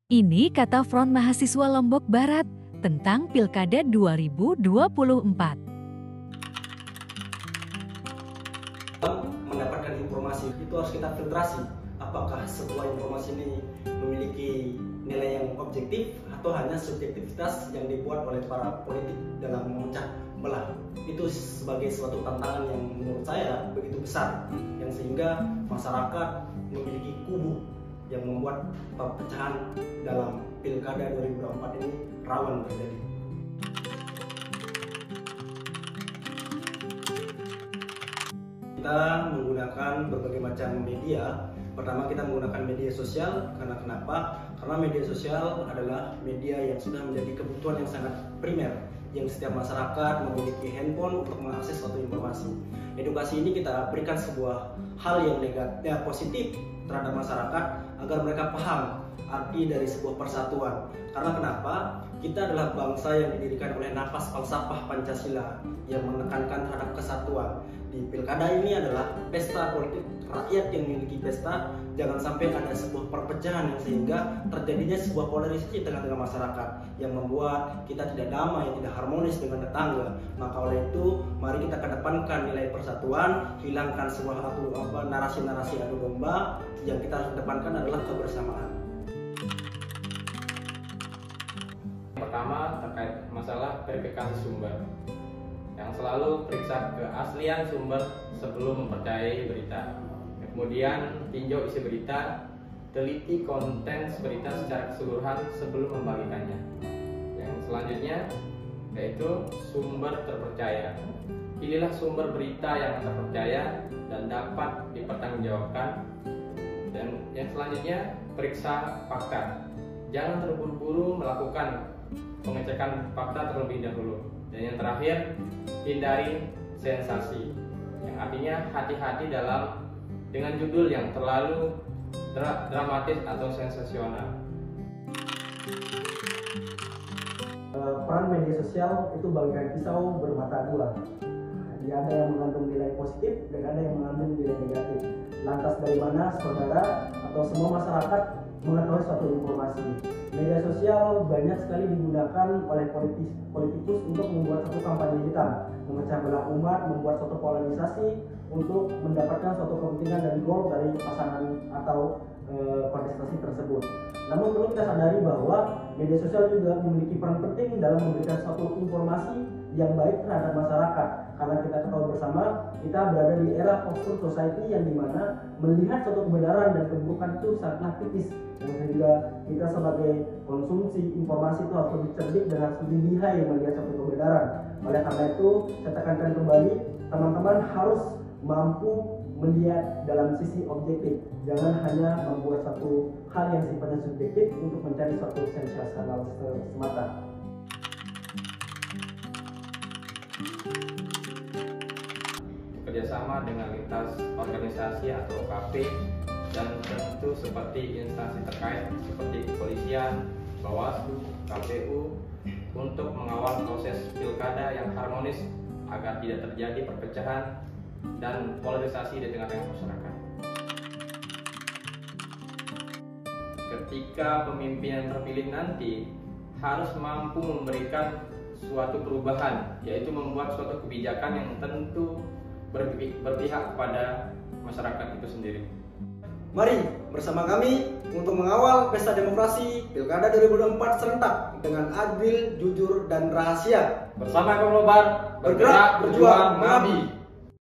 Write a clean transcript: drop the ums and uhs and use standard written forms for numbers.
Ini kata Front Mahasiswa Lombok Barat tentang Pilkada 2024. Mendapatkan informasi itu harus kita filtrasi. Apakah sebuah informasi ini memiliki nilai yang objektif atau hanya subjektivitas yang dibuat oleh para politik dalam memecah belah. Itu sebagai suatu tantangan yang menurut saya begitu besar, yang sehingga masyarakat memiliki kubu yang membuat perpecahan dalam Pilkada 2024 ini rawan terjadi. Kita menggunakan berbagai macam media. Pertama, kita menggunakan media sosial. Kenapa? Karena media sosial adalah media yang sudah menjadi kebutuhan yang sangat primer, yang setiap masyarakat memiliki handphone untuk mengakses suatu informasi. Edukasi ini kita berikan sebuah hal yang negatif, positif terhadap masyarakat agar mereka paham arti dari sebuah persatuan. Karena kenapa? Kita adalah bangsa yang didirikan oleh nafas falsafah Pancasila yang menekankan terhadap kesatuan. Di pilkada ini adalah pesta politik rakyat yang memiliki pesta. Jangan sampai ada sebuah perpecahan yang sehingga terjadinya sebuah polarisasi di tengah-tengah masyarakat yang membuat kita tidak damai, tidak harmonis dengan tetangga. Maka oleh itu, mari kita kedepankan nilai persatuan, hilangkan sebuah narasi-narasi adu domba. Yang kita harus kedepankan adalah kebersamaan. Pertama, terkait masalah verifikasi sumber, yang selalu periksa keaslian sumber sebelum mempercayai berita. Kemudian tinjau isi berita, teliti konten berita secara keseluruhan sebelum membagikannya. Yang selanjutnya yaitu sumber terpercaya. Pilihlah sumber berita yang terpercaya dan dapat dipertanggungjawabkan. Dan yang selanjutnya, periksa fakta. Jangan terburu-buru melakukan pengecekan fakta terlebih dahulu. Dan yang terakhir, hindari sensasi, yang artinya hati-hati dengan judul yang terlalu dramatis atau sensasional. Peran media sosial itu bagaikan pisau bermata dua. Dia ada yang mengandung nilai positif dan ada yang mengandung nilai negatif. Lantas dari mana saudara atau semua masyarakat mengetahui suatu informasi? Media sosial banyak sekali digunakan oleh politikus untuk membuat satu kampanye hitam, memecah belah umat, membuat suatu polarisasi untuk mendapatkan suatu kepentingan dan goal dari pasangan atau kontestasi tersebut. Namun perlu kita sadari bahwa media sosial juga memiliki peran penting dalam memberikan suatu informasi yang baik terhadap masyarakat. Karena kita ketahui bersama, kita berada di era post-truth society yang dimana melihat suatu kebenaran dan keburukan itu sangatlah tipis, sehingga kita sebagai konsumsi informasi itu harus lebih cerdik dan harus lebih lihai melihat suatu kebenaran. Oleh karena itu, saya tekankan kembali, teman-teman harus mampu melihat dalam sisi objektif. Jangan hanya membuat satu hal yang sifatnya subjektif untuk mencari suatu sensasional semata. Kerjasama dengan lintas organisasi atau OKP dan tentu seperti instansi terkait seperti kepolisian, Bawaslu, KPU untuk mengawal proses pilkada yang harmonis agar tidak terjadi perpecahan dan polarisasi di tengah-tengah masyarakat. Ketika pemimpin yang terpilih nanti harus mampu memberikan suatu perubahan, yaitu membuat suatu kebijakan yang tentu berpihak kepada masyarakat itu sendiri. Mari bersama kami untuk mengawal pesta demokrasi Pilkada 2024 serentak dengan adil, jujur, dan rahasia. Bersama Ekonobar, bergerak, berjuang, mengabdi.